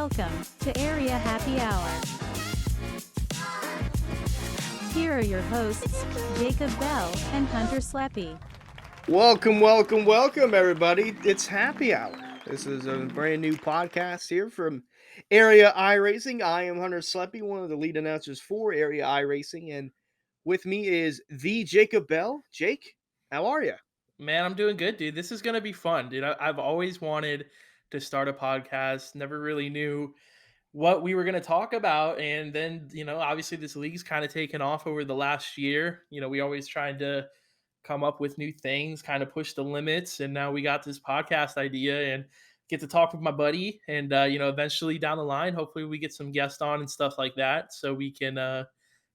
Welcome to Area Happy Hour. Here are your hosts, Jacob Bell and Hunter Sleppy. Welcome, everybody. It's Happy Hour. This is a brand new podcast here from Area iRacing. I am Hunter Sleppy, one of the lead announcers for Area iRacing, and with me is the Jacob Bell. Jake, how are you? Man, I'm doing good, dude. This is gonna be fun, dude. I've always wanted to start a podcast. Never really knew what we were gonna talk about, and then obviously this league's kind of taken off over the last year. We always tried to come up with new things, kind of push the limits, and now we got this podcast idea and get to talk with my buddy. And eventually down the line, hopefully we get some guests on and stuff like that, so we can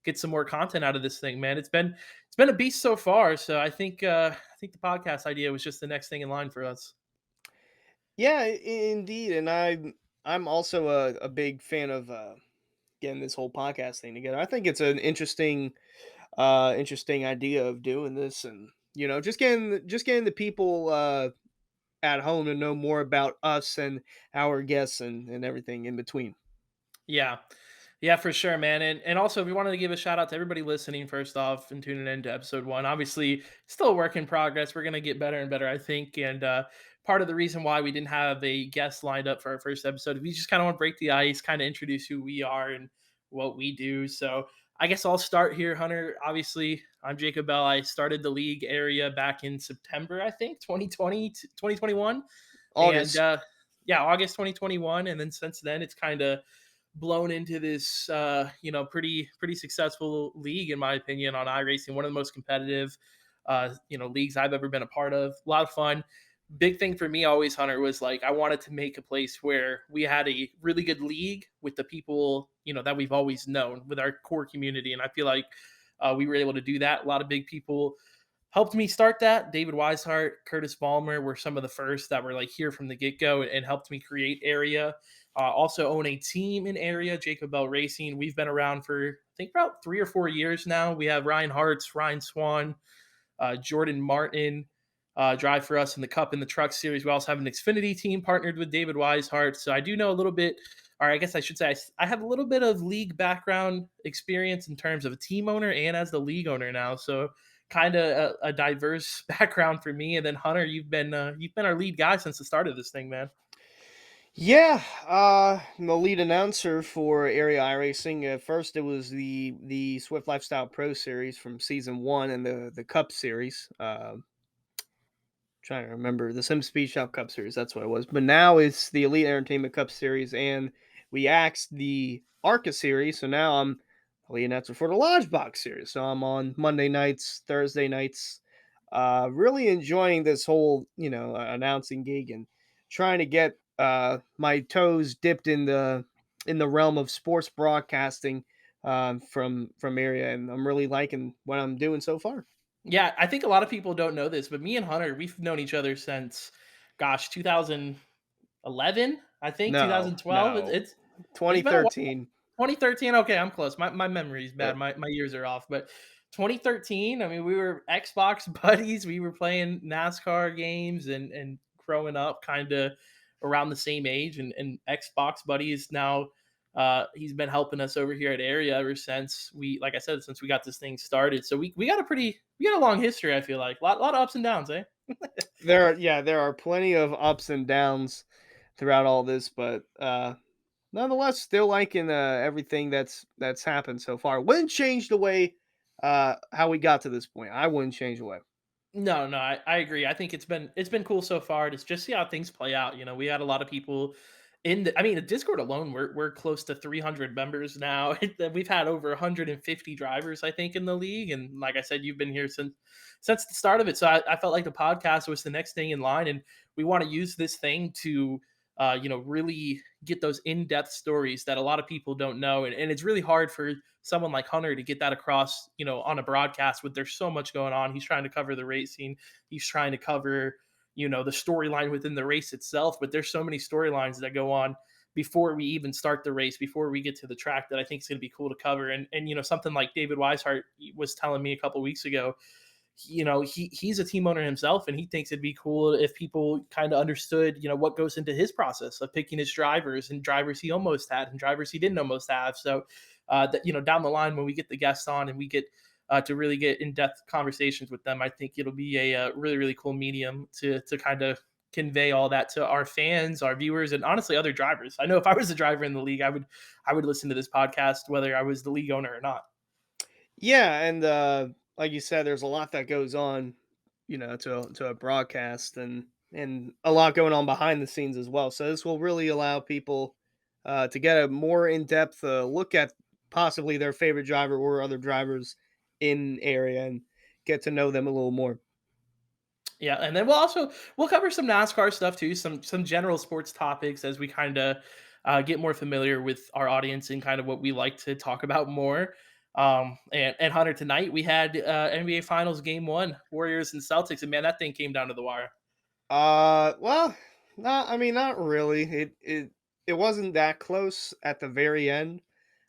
get some more content out of this thing. Man, it's been a beast so far. So I think the podcast idea was just the next thing in line for us. Yeah, indeed, and I'm also a big fan of getting this whole podcast thing together. I think it's an interesting idea of doing this, and just getting the people at home to know more about us and our guests and everything in between. Yeah. Yeah, for sure, man. And also we wanted to give a shout out to everybody listening first off and tuning in to episode 1. Obviously, still a work in progress. We're gonna get better and better, I think. And part of the reason why we didn't have a guest lined up for our first episode, we just kind of want to break the ice, kind of introduce who we are and what we do. So I guess I'll start here, Hunter. Obviously, I'm Jacob Bell. I started the league area back in September, I think, 2020, 2021. And August. yeah, August 2021. And then since then, it's kind of blown into this pretty successful league, in my opinion, on iRacing. One of the most competitive leagues I've ever been a part of. A lot of fun. Big thing for me always, Hunter, was like I wanted to make a place where we had a really good league with the people that we've always known, with our core community. And I feel like we were able to do that. A lot of big people helped me start that. David Weishart, Curtis Ballmer were some of the first that were like here from the get-go and helped me create area. Also own a team in area, Jacob Bell Racing. We've been around for I think about 3 or 4 years now. We have Ryan Hartz, Ryan Swan, Jordan Martin drive for us in the Cup and the Truck Series. We also have an Xfinity team partnered with David Weishart. So I do know a little bit, or I guess I should say I have a little bit of league background experience in terms of a team owner and as the league owner now. So kind of a diverse background for me. And then Hunter, you've been our lead guy since the start of this thing, man. Yeah, I'm the lead announcer for Area iRacing. At first, it was the Swift Lifestyle Pro Series from season one and the Cup Series. Trying to remember the Sim Speed Shop Cup Series. That's what it was. But now it's the Elite Entertainment Cup Series, and we axed the ARCA Series. So now I'm the lead announcer for the Lodge Box Series. So I'm on Monday nights, Thursday nights. Really enjoying this whole announcing gig and trying to get my toes dipped in the realm of sports broadcasting from area, and I'm really liking what I'm doing so far. Yeah, I think a lot of people don't know this, but me and Hunter, we've known each other since, gosh, 2011, I think, No, 2012. no, It's been a while. 2013. 2013. Okay, I'm close. My memory's bad. Yep. My years are off. But 2013, I mean, we were Xbox buddies. We were playing NASCAR games and growing up kind of around the same age. And Xbox buddies now. He's been helping us over here at Area ever since like I said, since we got this thing started. So we got a long history. I feel like a lot of ups and downs, eh? There are plenty of ups and downs throughout all this, but nonetheless, still liking everything that's happened so far. Wouldn't change the way how we got to this point. I wouldn't change the way. No, no, I agree. I think it's been cool so far to just see how things play out. We had a lot of people I mean, the Discord alone, we're close to 300 members now. We've had over 150 drivers, I think, in the league, and like I said, you've been here since the start of it. So I felt like the podcast was the next thing in line, and we want to use this thing to really get those in-depth stories that a lot of people don't know, and it's really hard for someone like Hunter to get that across, on a broadcast. With there's so much going on. He's trying to cover the racing. He's trying to cover the storyline within the race itself, but there's so many storylines that go on before we even start the race, before we get to the track, that I think is going to be cool to cover. And something like David Weishart was telling me a couple weeks ago, he's a team owner himself, and he thinks it'd be cool if people kind of understood, what goes into his process of picking his drivers, and drivers he almost had and drivers he didn't almost have. So down the line, when we get the guests on and we get to really get in-depth conversations with them, I think it'll be a really, really cool medium to kind of convey all that to our fans, our viewers, and honestly other drivers. I know if I was a driver in the league, I would listen to this podcast whether I was the league owner or not. Yeah, and like you said, there's a lot that goes on, to a broadcast, and a lot going on behind the scenes as well. So this will really allow people to get a more in depth look at possibly their favorite driver or other drivers in area and get to know them a little more. Yeah, and then we'll cover some NASCAR stuff too, some general sports topics as we kind of get more familiar with our audience and kind of what we like to talk about more. And Hunter, tonight we had NBA Finals Game One, Warriors and Celtics, and man, that thing came down to the wire. Well, not. I mean, not really. It wasn't that close at the very end.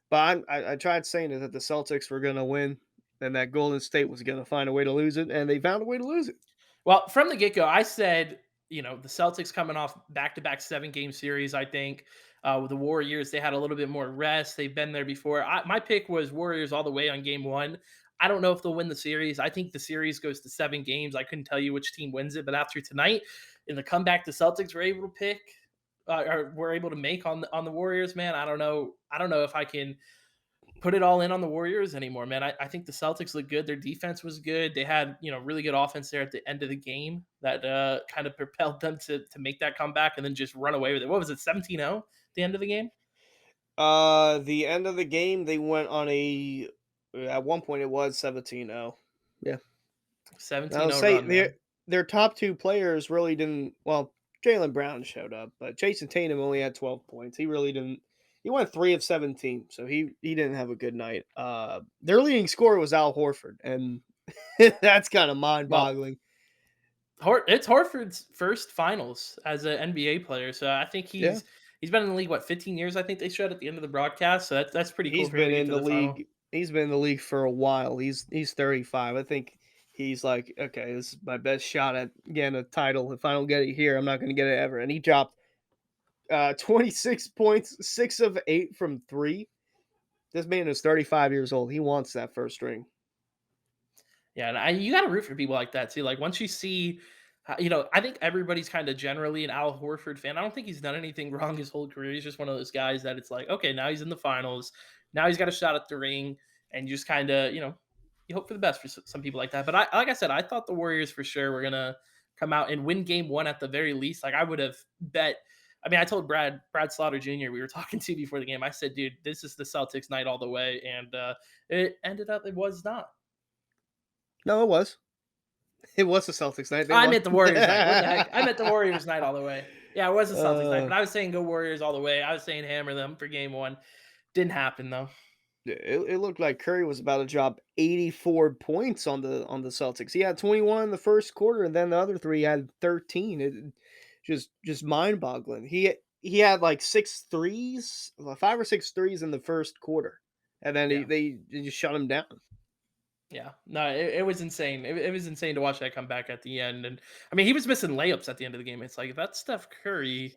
But I tried saying it that the Celtics were going to win and that Golden State was going to find a way to lose it, and they found a way to lose it. Well, from the get go, I said, the Celtics coming off back to back 7 game series. I think with the Warriors, they had a little bit more rest. They've been there before. My pick was Warriors all the way on Game One. I don't know if they'll win the series. I think the series goes to 7 games. I couldn't tell you which team wins it, but after tonight, in the comeback, the Celtics were able to pick or were able to make on the Warriors. Man, I don't know. I don't know if I can put it all in on the Warriors anymore, man. I think the Celtics look good. Their defense was good. They had, really good offense there at the end of the game that kind of propelled them to make that comeback and then just run away with it. What was it, 17-0 at the end of the game? The end of the game, they went on at one point it was 17-0. Yeah. 17-0 I'll say run, man. their top two players really didn't. Well, Jalen Brown showed up, but Jason Tatum only had 12 points. He really didn't. He went 3 of 17, so he didn't have a good night. Their leading scorer was Al Horford, and that's kind of Well, mind-boggling. It's Horford's first finals as an NBA player, so I think Yeah, he's been in the league 15 years. I think they showed at the end of the broadcast, so that's pretty cool he's for him been to get in to the the final. league. He's been in the league for a while. He's 35. I think he's like, okay, this is my best shot at getting a title. If I don't get it here, I'm not going to get it ever. And he dropped 26 points, 6 of 8 from three. This man is 35 years old. He wants that first ring. Yeah, and you got to root for people like that too. Like once you see, I think everybody's kind of generally an Al Horford fan. I don't think he's done anything wrong his whole career. He's just one of those guys that it's like, okay, now he's in the finals, now he's got a shot at the ring, and you just kind of, you hope for the best for some people like that. But like I said, I thought the Warriors for sure were gonna come out and win Game One at the very least. Like I would have bet. I mean, I told Brad Slaughter Jr. we were talking to before the game. I said, dude, this is the Celtics night all the way, and it ended up it was not. No, it was. It was the Celtics night. They I won. meant the Warriors night. What the heck? I meant the Warriors night all the way. Yeah, it was the Celtics night, uh, but I was saying go Warriors all the way. I was saying hammer them for Game One. Didn't happen though. it looked like Curry was about to drop 84 points on the Celtics. He had 21 in the first quarter, and then the other three had 13. It just mind boggling. He had like 6 threes, 5 or 6 threes in the first quarter, and then Yeah. they just shut him down. Yeah, no, it was insane. It was insane to watch that come back at the end, and I mean, he was missing layups at the end of the game. It's like that's Steph Curry.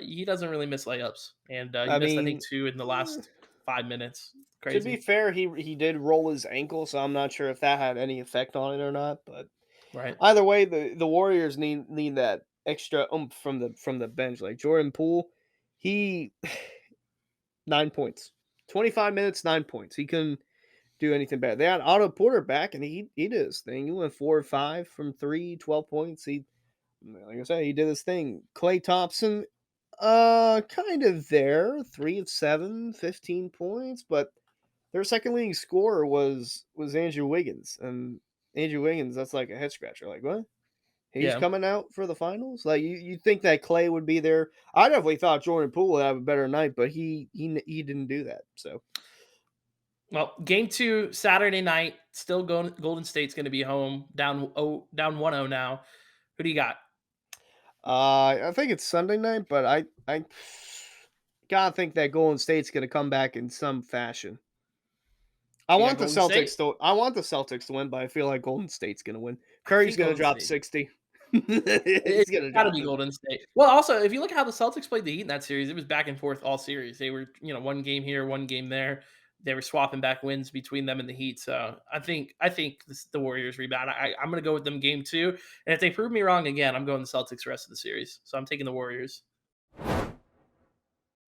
He doesn't really miss layups, and he I missed I think mean, 2 in the eh, last 5 minutes. to be Crazy, fair, he did roll his ankle, so I'm not sure if that had any effect on it or not. But right? either way, the Warriors need that extra from the bench. Like Jordan Poole, he 9 points, 25 minutes, 9 points. He couldn't do anything bad. They had Otto Porter back, and he did his thing. He went 4 or 5 from three, 12 points. He, like I said, he did his thing. Klay Thompson, kind of there, 3 of 7, 15 points, but their second leading scorer was Andrew Wiggins, and Andrew Wiggins, that's like a head scratcher. Like what? He's Yeah. coming out for the finals. Like you think that Clay would be there? I definitely thought Jordan Poole would have a better night, but he didn't do that. So Well, Game Two Saturday night. Still going. Golden State's going to be home down 1-0 now. Who do you got? I think it's Sunday night, but I gotta think that Golden State's gonna come back in some fashion. You got Golden State. I want the Celtics to win, but I feel like Golden State's gonna win. I Curry's think gonna Golden drop State. 60. It's He's gonna got to drop be it. Golden State. Well, also, if you look at how the Celtics played the Heat in that series, it was back and forth all series. They were, one game here, one game there. They were swapping back wins between them and the Heat. So I think the Warriors rebound. I'm going to go with them game two. And if they prove me wrong again, I'm going the Celtics the rest of the series. So I'm taking the Warriors.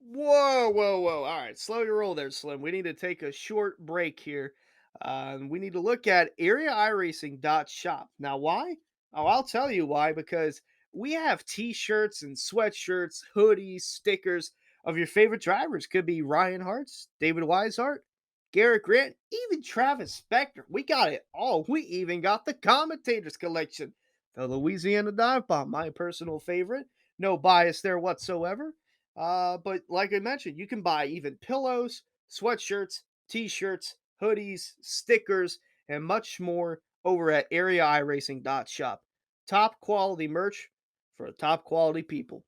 Whoa, whoa, whoa. All right, slow your roll there, Slim. We need to take a short break here. We need to look at areiaracing.shop. Now, why? Oh, I'll tell you why. Because we have t-shirts and sweatshirts, hoodies, stickers of your favorite drivers. Could be Ryan Hart's, David Weishart, Garrett Grant, even Travis Spector. We got it all. We even got the commentators collection. The Louisiana Dive Bomb, my personal favorite. No bias there whatsoever. But like I mentioned, you can buy even pillows, sweatshirts, t-shirts, hoodies, stickers, and much more over at areiaracing.shop. Top quality merch for top quality people.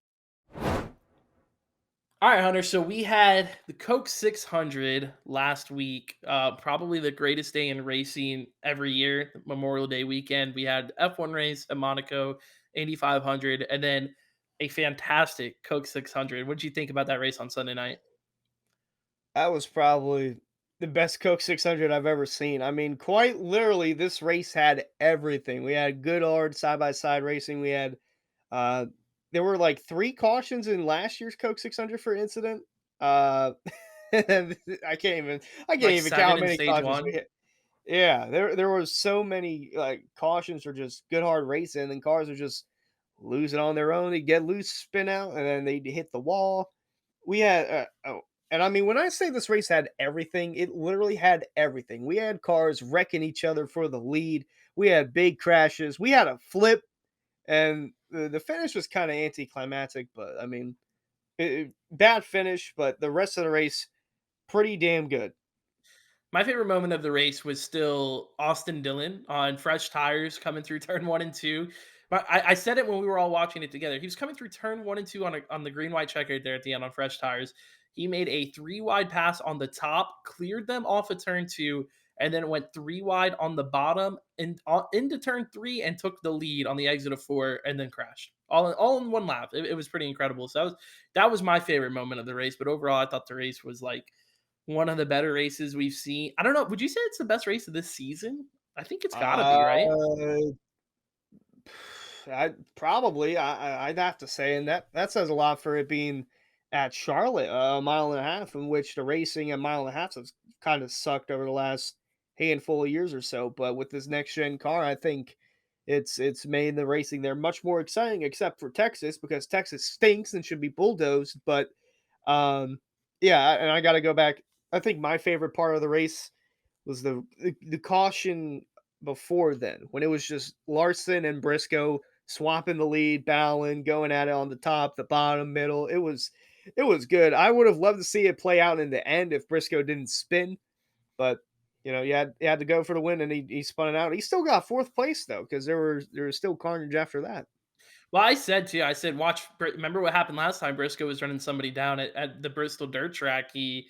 All right, Hunter. So we had the Coke 600 last week. Probably the greatest day in racing every year, Memorial Day weekend. We had F1 race at Monaco, Indy 500, and then a fantastic Coke 600. What did you think about that race on Sunday night? That was probably the best Coke 600 I've ever seen. I mean, quite literally, this race had everything. We had good hard side by side racing. We had Uh, there were like 3 cautions in last year's Coke 600 for incident. Uh, I can't Like even count seven how in many stage cautions we one. hit. Yeah, there was so many like cautions for just good hard racing, and cars are just losing on their own. They get loose, spin out, and then they hit the wall. We had and I mean when I say this race had everything, it literally had everything. We had cars wrecking each other for the lead. We had big crashes. We had a flip and the finish was kind of anticlimactic, but I mean, bad finish, but the rest of the race pretty damn good. My favorite moment of the race was still Austin Dillon on fresh tires coming through turn one and two. But I said it when we were all watching it together. He was coming through turn one and two on the green white checker there at the end on fresh tires. He made a three wide pass on the top, cleared them off of turn two, and then went three wide on the bottom and into turn three and took the lead on the exit of four and then crashed all in one lap. It was pretty incredible. So that was my favorite moment of the race. But overall, I thought the race was like one of the better races we've seen. I don't know. Would you say it's the best race of this season? I think it's got to be, right? Uh, I probably I'd have to say, and that says a lot for it being at Charlotte, a mile and a half, in which the racing a mile and a half has kind of sucked over the last handful of years or so. But with this next gen car, I think it's made the racing there much more exciting, except for Texas because Texas stinks and should be bulldozed. But yeah, and I got to go back. I think my favorite part of the race was the caution before then when it was just Larson and Briscoe swapping the lead, battling, going at it on the top, the bottom, middle. It was good. I would have loved to see it play out in the end if Briscoe didn't spin, but you had to go for the win, and he spun it out. He still got fourth place though, because there was still carnage after that. Well, I said too. I said, watch. Remember what happened last time? Briscoe was running somebody down at the Bristol dirt track. He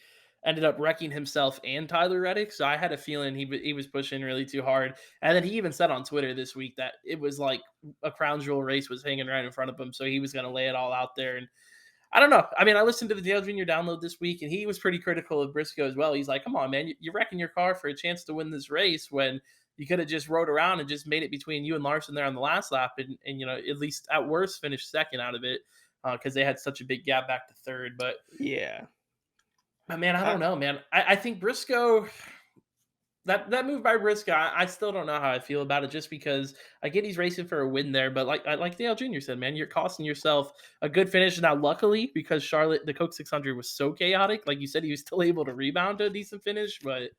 ended up wrecking himself and Tyler Reddick. So I had a feeling he was pushing really too hard. And then he even said on Twitter this week that it was like a crown jewel race was hanging right in front of him. So he was going to lay it all out there. And I don't know. I mean, I listened to the Dale Jr. download this week, and he was pretty critical of Briscoe as well. He's like, "Come on, man, you're wrecking your car for a chance to win this race when you could have just rode around and just made it between you and Larson there on the last lap, and at least at worst finished second out of it because they had such a big gap back to third." Yeah. But man, I I, don't know, man. I think Briscoe that move by Briscoe, I still don't know how I feel about it. Just because I get he's racing for a win there, but like Dale Jr. said, man, you're costing yourself a good finish. Now, luckily, because Charlotte, the Coke 600 was so chaotic, like you said, he was still able to rebound to a decent finish. But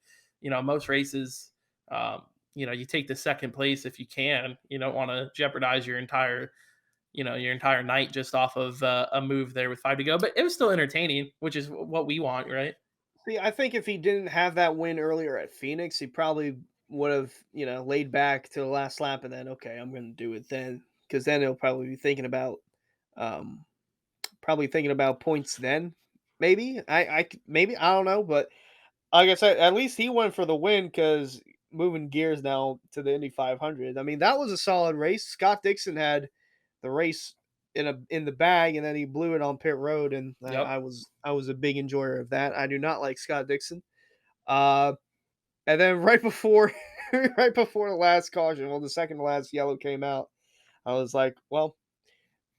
most races, you take the second place if you can. You don't want to jeopardize your entire night just off of a move there with 5 to go. But it was still entertaining, which is what we want, right? See, I think if he didn't have that win earlier at Phoenix, he probably would have, laid back to the last lap and then, okay, I'm going to do it then, because then he'll probably be um, thinking about points then. Maybe maybe I don't know, but like I said, at least he went for the win because moving gears now to the Indy 500. I mean, that was a solid race. Scott Dixon had the race in the bag, and then he blew it on pit road, and Yep. I was a big enjoyer of that. I do not like Scott Dixon. Uh, and then right before right before the last caution, well, the second to last yellow came out. I was like, well,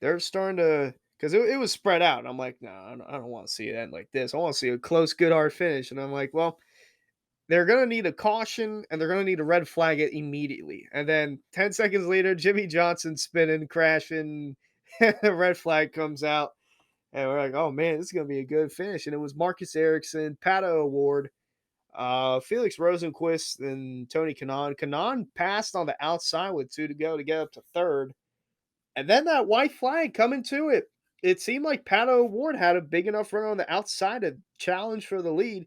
they're starting to because it was spread out. And I'm like, no, I don't want to see it end like this. I want to see a close, good, hard finish. And I'm like, well, they're gonna need a caution and they're gonna need a red flag it immediately. And then 10 seconds later, Jimmy Johnson spinning, crashing, the red flag comes out. And we're like, oh man, this is gonna be a good finish. And it was Marcus Ericsson, Pato Award, Felix Rosenquist, and Tony Kanaan. Kanaan passed on the outside with 2 to go to get up to third. And then that white flag coming to it. It seemed like Pato Ward had a big enough run on the outside to challenge for the lead,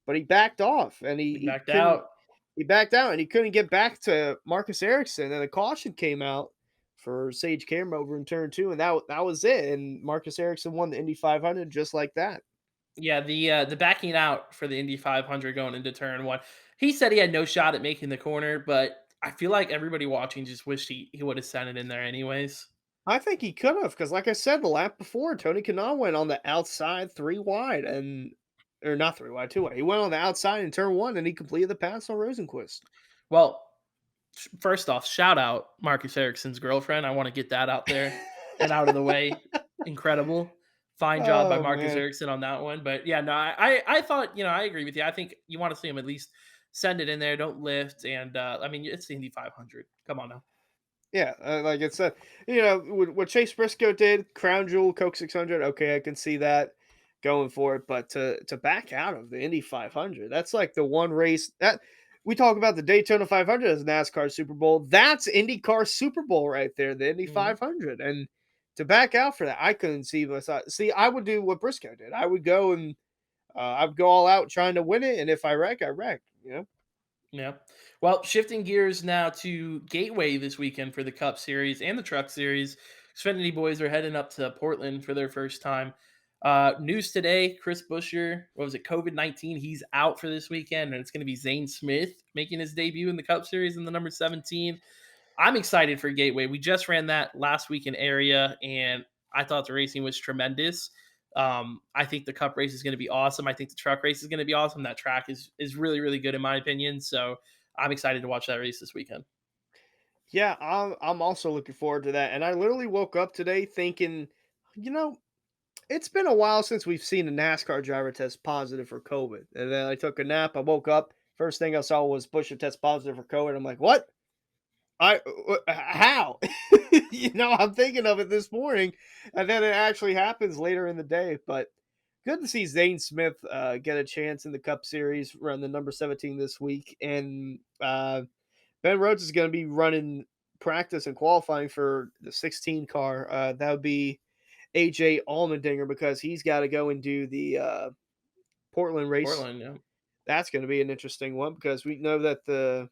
but he backed off and He he backed couldn't. out. He backed out and he couldn't get back to Marcus Ericsson. And a caution came out for Sage Camera over in turn two, and that was it. And Marcus Ericsson won the Indy 500 just like that. Yeah, the backing out for the Indy 500 going into turn one. He said he had no shot at making the corner, but I feel like everybody watching just wished he would have sent it in there anyways. I think he could have, because like I said, the lap before, Tony Kanaan went on the outside 3 wide and or not 3 wide, 2 wide. He went on the outside in turn one and he completed the pass on Rosenquist. Well, first off, shout out Marcus Ericsson's girlfriend. I want to get that out there and out of the way. Incredible. Fine job by Oh Marcus man. Ericsson on that one. But yeah, no, I thought, I agree with you. I think you want to see him at least send it in there, don't lift. And I mean, it's the Indy 500. Come on now. Yeah, like it's what Chase Briscoe did, Crown Jewel, Coke 600. Okay, I can see that going for it, but to back out of the Indy 500, that's like the one race that we talk about the Daytona 500 as NASCAR Super Bowl. That's IndyCar Super Bowl right there, the Indy Mhm. 500, and to back out for that, I couldn't see myself. See, I would do what Briscoe did. I would go and I would go all out trying to win it, and if I wreck, I wreck. You know. Yeah. Well, shifting gears now to Gateway this weekend for the Cup Series and the Truck Series. Xfinity boys are heading up to Portland for their first time. News today: Chris Buescher, what was it? COVID-19. He's out for this weekend, and it's going to be Zane Smith making his debut in the Cup Series in the number 17. I'm excited for Gateway. We just ran that last week in area, and I thought the racing was tremendous. I think the Cup race is going to be awesome. I think the truck race is going to be awesome. That track is really really good in my opinion. So I'm excited to watch that race this weekend. Yeah, I'm also looking forward to that. And I literally woke up today thinking, you know, it's been a while since we've seen a NASCAR driver test positive for COVID. And then I took a nap. I woke up. First thing I saw was Buescher test positive for COVID. I'm like, what? How? I'm thinking of it this morning, and then it actually happens later in the day. But good to see Zane Smith get a chance in the Cup Series, run the number 17 this week, and Ben Rhodes is going to be running practice and qualifying for the 16 car. That would be AJ Allmendinger because he's got to go and do the Portland race. Portland, yeah. That's going to be an interesting one because we know that the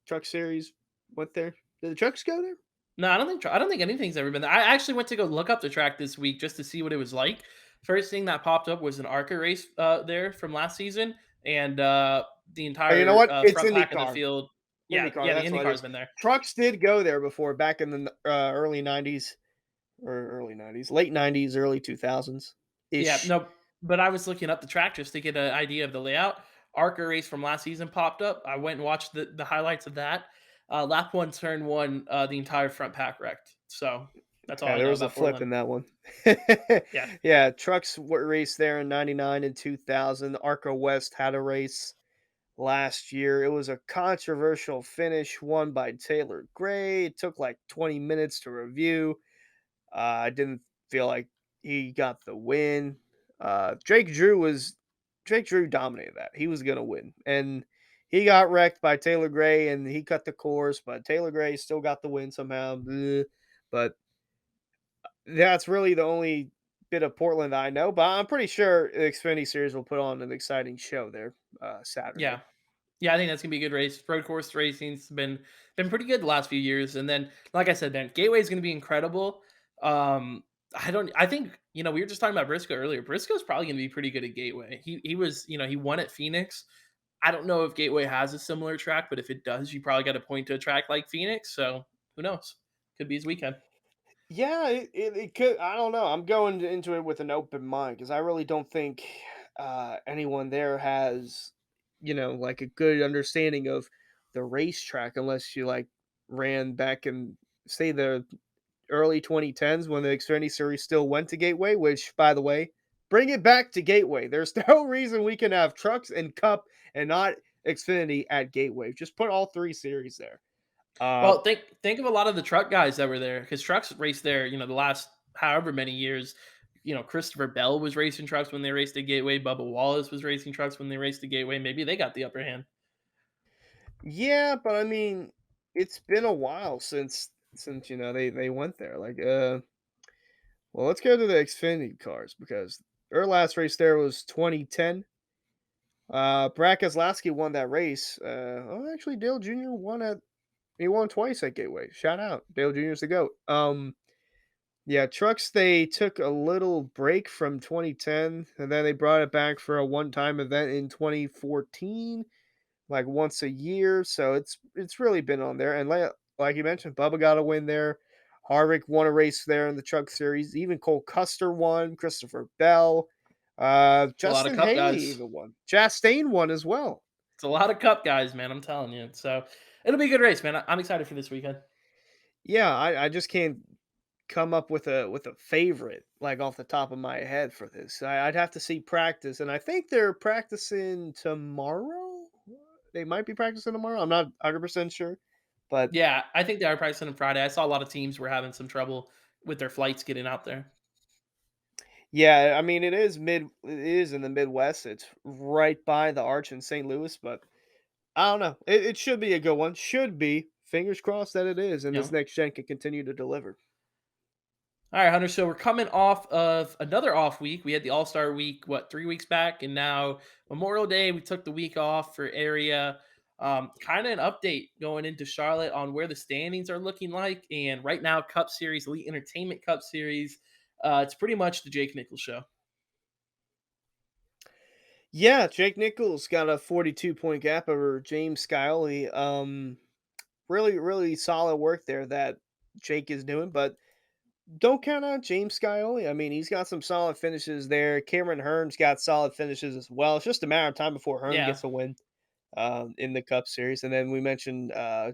Truck Series went there. Did the trucks go there? No, I don't think anything's ever been there. I actually went to go look up the track this week just to see what it was like. First thing that popped up was an ARCA race there from last season, and the Oh, you know entire what? It's front pack of the IndyCar. field. Yeah, IndyCar. yeah, the That's what it IndyCar's is. been there. Trucks did go there before, back in the early '90s or early '90s, late '90s, early 2000s Yeah, ish. no, but I was looking up the track just to get an idea of the layout. ARCA race from last season popped up. I went and watched the highlights of that. Lap one, turn one, the entire front pack wrecked. So that's all Yeah, I there know was a about flip Portland. in that one. Yeah, Yeah, trucks raced there in '99 and 2000. Arco West had a race last year. It was a controversial finish won by Taylor Gray. It took like 20 minutes to review. I didn't feel like he got the win. Drake Drew dominated that. He was gonna win, and he got wrecked by Taylor Gray, and he cut the course. But Taylor Gray still got the win somehow. Bleh. But that's really the only bit of Portland I know. But I'm pretty sure the Xfinity Series will put on an exciting show there Saturday. yeah. Yeah, I think that's gonna be a good race. Road course racing's been pretty good the last few years, and then like I said, man, Gateway is gonna be incredible. Um, I don't. I think we were just talking about Briscoe earlier. Briscoe's probably going to be pretty good at Gateway. He was he won at Phoenix. I don't know if Gateway has a similar track, but if it does, you probably got to point to a track like Phoenix. So who knows? Could be his weekend. Yeah, it could. I don't know. I'm going into it with an open mind because I really don't think anyone there has, like a good understanding of the racetrack unless you like ran back and say the early 2010s when the Xfinity Series still went to Gateway. Which, by the way, bring it back to Gateway. There's no reason we can have trucks and Cup and not Xfinity at Gateway. Just put all three series there. Uh, Well, think of a lot of the truck guys that were there because trucks raced there. The last however many years. Christopher Bell was racing trucks when they raced at Gateway. Bubba Wallace was racing trucks when they raced at Gateway. Maybe they got the upper hand. Yeah, but I mean, it's been a while since they went there. Like, well, let's go to the Xfinity cars because their last race there was 2010. Brad Keselowski won that race. Actually, Dale Jr. He won twice at Gateway. Shout out, Dale Jr.'s the goat. Yeah, trucks they took a little break from 2010, and then they brought it back for a one-time event in 2014 like once a year. So it's really been on there. And like you mentioned, Bubba got a win there. Harvick won a race there in the Truck Series. Even Cole Custer won. Christopher Bell. It's a lot of Justin cup Haley guys. even won. Chastain won as well. It's a lot of cup guys, man. I'm telling you. So it'll be a good race, man. I'm excited for this weekend. Yeah, I just can't come up with a favorite like off the top of my head for this. I'd have to see practice, and I think they're practicing tomorrow. They might be practicing tomorrow. I'm not 100% sure, but Yeah, I think they are practicing on Friday. I saw a lot of teams were having some trouble with their flights getting out there. yeah, I mean it is in the Midwest. It's right by the Arch in St. Louis, but I don't know. It should be a good one. Should be. Fingers crossed that it is, and You this know. next gen can continue to deliver. All right, Hunter. So we're coming off of another off week. We had the All Star week, 3 weeks back, and now Memorial Day. We took the week off for area. Kind of an update going into Charlotte on where the standings are looking like, and right now, Cup Series, Elite Entertainment Cup Series. It's pretty much the Jake Nichols show. Yeah, Jake Nichols got a 42-point gap over James Scioli. Really, really solid work there that Jake is doing, but don't count out James Scioli. I mean, he's got some solid finishes there. Cameron Hearn's got solid finishes as well. It's just a matter of time before Hearn Yeah. gets a win in the Cup Series. And then we mentioned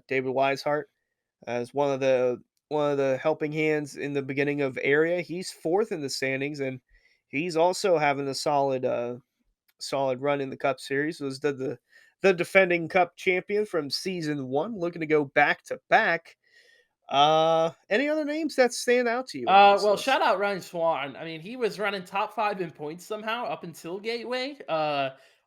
David Weishart as one of the helping hands in the beginning of area. He's fourth in the standings, and he's also having a solid run in the Cup Series. Was the defending Cup champion from season one, looking to go back to back. Any other names that stand out to you on this Well, list? shout out Ryan Swan. I mean, he was running top five in points somehow up until Gateway.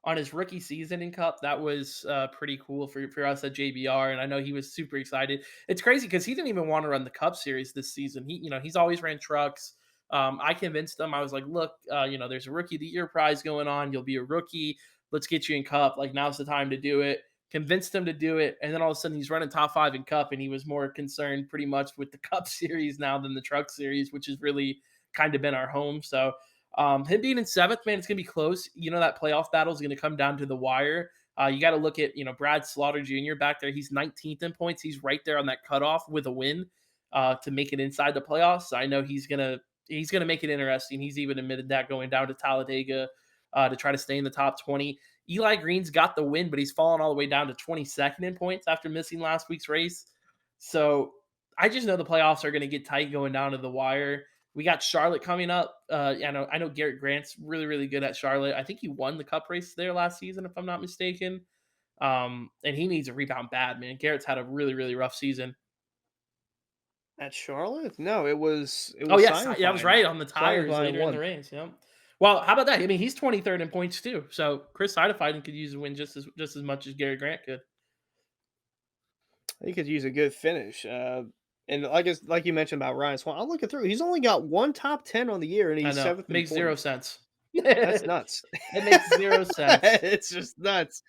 On his rookie season in Cup, that was pretty cool for us at JBR, and I know he was super excited. It's crazy because he didn't even want to run the Cup Series this season. He's always ran trucks. I convinced him. I was like, look, there's a Rookie of the Year prize going on. You'll be a rookie. Let's get you in Cup. Like now's the time to do it. Convinced him to do it, and then all of a sudden he's running top five in Cup, and he was more concerned pretty much with the Cup Series now than the Truck Series, which has really kind of been our home. So him being in seventh, man, it's gonna be close. That playoff battle is gonna come down to the wire. You got to look at Brad Slaughter Jr. back there. He's 19th in points. He's right there on that cutoff with a win to make it inside the playoffs. So I know he's gonna make it interesting. He's even admitted that going down to Talladega to try to stay in the top 20. Eli Green's got the win, but he's fallen all the way down to 22nd in points after missing last week's race. So I just know the playoffs are going to get tight going down to the wire. We got Charlotte coming up. I know Garrett Grant's really, really good at Charlotte. I think he won the Cup race there last season, if I'm not mistaken. And he needs a rebound bad, man. Garrett's had a really, really rough season. At Charlotte? No, it was Oh yes, Simon yeah, I was Fine. right on the Simon tires Fine later in the won. race. Yeah. Well, how about that? I mean, he's 23rd in points too. So Chris Heidefeiden could use a win just as much as Garrett Grant could. He could use a good finish. And like you mentioned about Ryan Swan, I'm looking through. He's only got one top 10 on the year, and I he's know. seventh in Makes zero points. sense. That's It nuts. makes 0 sense. It's just nuts.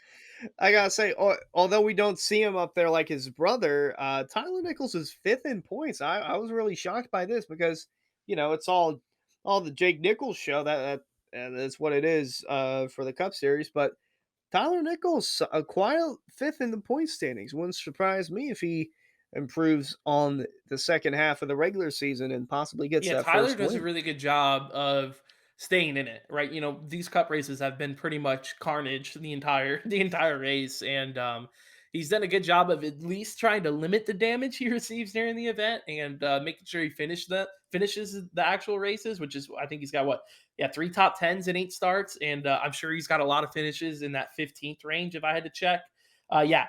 I gotta say, although we don't see him up there like his brother, Tyler Nichols is fifth in points. I was really shocked by this because it's all the Jake Nichols show. That's what it is for the Cup Series. But Tyler Nichols, a quiet fifth in the point standings. Wouldn't surprise me if he improves on the second half of the regular season and possibly gets Yeah, that Tyler first does a win. really good job of staying in it, right? These cup races have been pretty much carnage the entire race, and he's done a good job of at least trying to limit the damage he receives during the event and making sure he finishes the actual races, which is I think he's got what, yeah, three top tens in 8 starts, and I'm sure he's got a lot of finishes in that 15th range if I had to check. Yeah,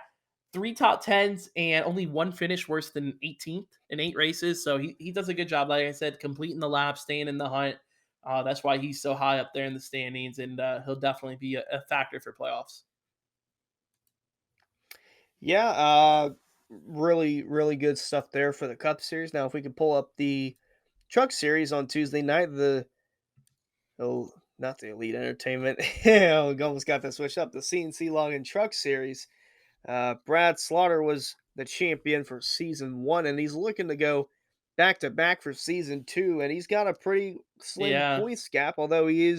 three top tens and only one finish worse than 18th in 8 races. So he does a good job, like I said, completing the lap, staying in the hunt. That's why he's so high up there in the standings, and he'll definitely be a factor for playoffs. Yeah, really, really good stuff there for the Cup Series. Now, if we could pull up the Truck Series on Tuesday night, not the Elite Entertainment, we almost got that switched up. The CNC Long and Truck Series. Brad Slaughter was the champion for season one, and he's looking to go back to back for season two. And he's got a pretty slim Yeah, points gap, although he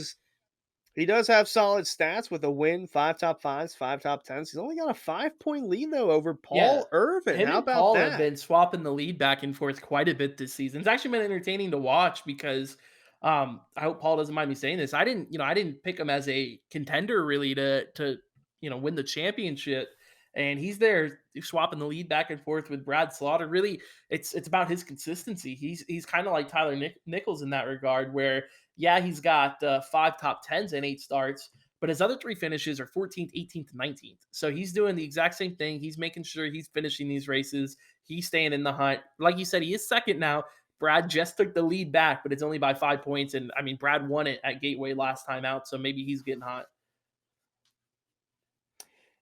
does have solid stats with a win, five top fives, five top tens. He's only got a 5 point lead though over yeah. Paul Irvin. Him How and about Paul have that? been swapping the lead back and forth quite a bit this season. It's actually been entertaining to watch because I hope Paul doesn't mind me saying this. I didn't pick him as a contender really to win the championship. And he's there swapping the lead back and forth with Brad Slaughter. Really, it's about his consistency. He's kind of like Tyler Nichols in that regard, where yeah, he's got five top tens and 8 starts, but his other three finishes are 14th, 18th, 19th. So he's doing the exact same thing. He's making sure he's finishing these races. He's staying in the hunt. Like you said, he is second now. Brad just took the lead back, but it's only by 5 points. And I mean, Brad won it at Gateway last time out, so maybe he's getting hot.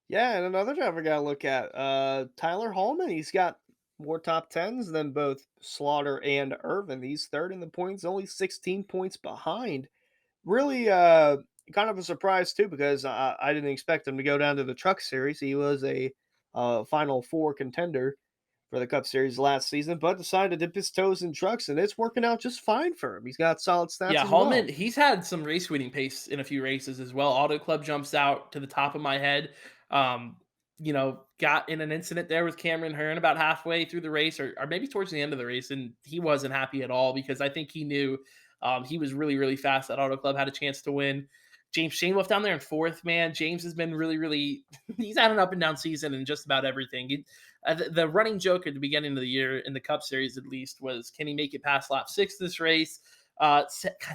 Yeah, and another driver got to look at Tyler Hallman. He's got more top tens than both Slaughter and Irvin. He's third in the points, only 16 points behind. Really, kind of a surprise too because I didn't expect him to go down to the Truck Series. He was a Final Four contender for the Cup Series last season, but decided to dip his toes in trucks, and it's working out just fine for him. He's got solid stats Yeah, as well. Hallman, he's had some race winning pace in a few races as well. Auto Club jumps out to the top of my head. Um, got in an incident there with Cameron Hearn about halfway through the race, or maybe towards the end of the race, and he wasn't happy at all because I think he knew he was really, really fast. That Auto Club had a chance to win. James Shanewolf down there in fourth, man. James has been really, really, he's had an up and down season in just about everything. The running joke at the beginning of the year in the Cup Series, at least, was can he make it past lap 6 this race?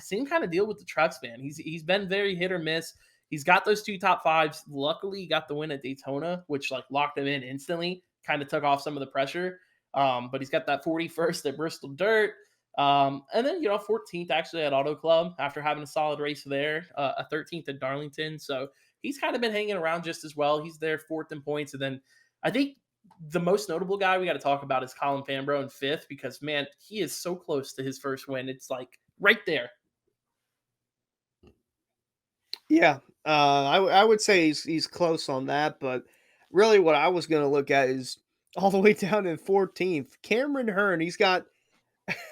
Same kind of deal with the trucks, man. He's been very hit or miss. He's got those two top fives. Luckily, he got the win at Daytona, which like locked him in instantly. Kind of took off some of the pressure. But he's got that 41st at Bristol Dirt. And then 14th actually at Auto Club after having a solid race there. A 13th at Darlington. So he's kind of been hanging around just as well. He's there fourth in points, and then I think the most notable guy we got to talk about is Colin Fambro in fifth because man, he is so close to his first win. It's like right there. Yeah, I would say he's close on that, but really, what I was going to look at is all the way down in 14th. Cameron Hearn, he's got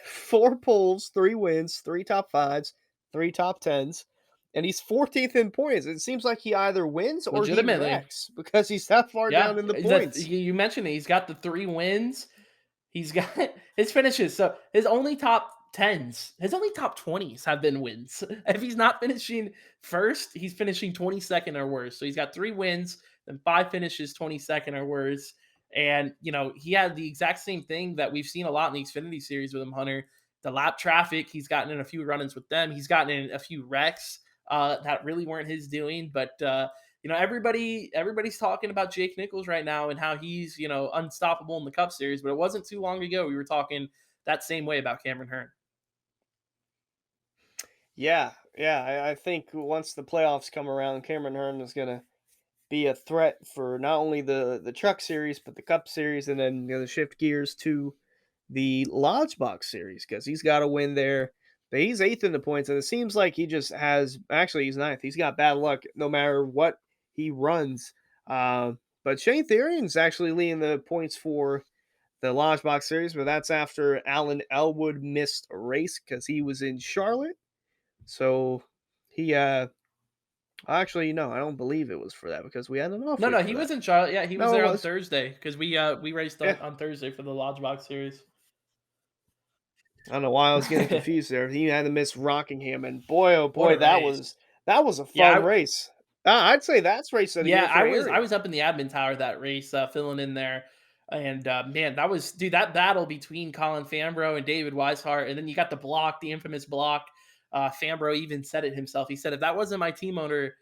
4 poles, 3 wins, 3 top 5s, 3 top 10s, and he's 14th in points. It seems like he either wins or he Legitimately. wrecks because he's that far Yeah. down in the points. You mentioned it. He's got the 3 wins. He's got his finishes. So his only top tens, his only top 20s have been wins. If he's not finishing first, he's finishing 22nd or worse. So he's got 3 wins and 5 finishes 22nd or worse. And, he had the exact same thing that we've seen a lot in the Xfinity series with him, Hunter. The lap traffic, he's gotten in a few run ins with them. He's gotten in a few wrecks that really weren't his doing. But, everybody's talking about Jake Nichols right now and how he's, unstoppable in the Cup Series. But it wasn't too long ago we were talking that same way about Cameron Hearn. Yeah, yeah, I think once the playoffs come around, Cameron Hearn is going to be a threat for not only the Truck Series but the Cup Series, and then shift gears to the Lodge Box Series because he's got to win there. But he's eighth in the points, and it seems like he just has. Actually, he's ninth. He's got bad luck no matter what he runs. But Shane Therian's actually leading the points for the Lodge Box Series, but that's after Alan Elwood missed a race because he was in Charlotte. So he actually no, I don't believe it was for that because we had an off No, week no, for he that. was in Charlotte. Yeah, he was No, it there on was. Thursday because we raced Yeah. on Thursday for the Lodge Box Series. I don't know why I was getting confused there. He had to miss Rockingham, and boy, oh What boy, a race! that was a Yeah, fun race. I'd say that's race of the yeah, year for the I area. was up in the admin tower that race, filling in there, and man, that was dude that battle between Colin Fambro and David Weishart, and then you got the block, the infamous block. Fambro even said it himself. He said, "If that wasn't my team owner,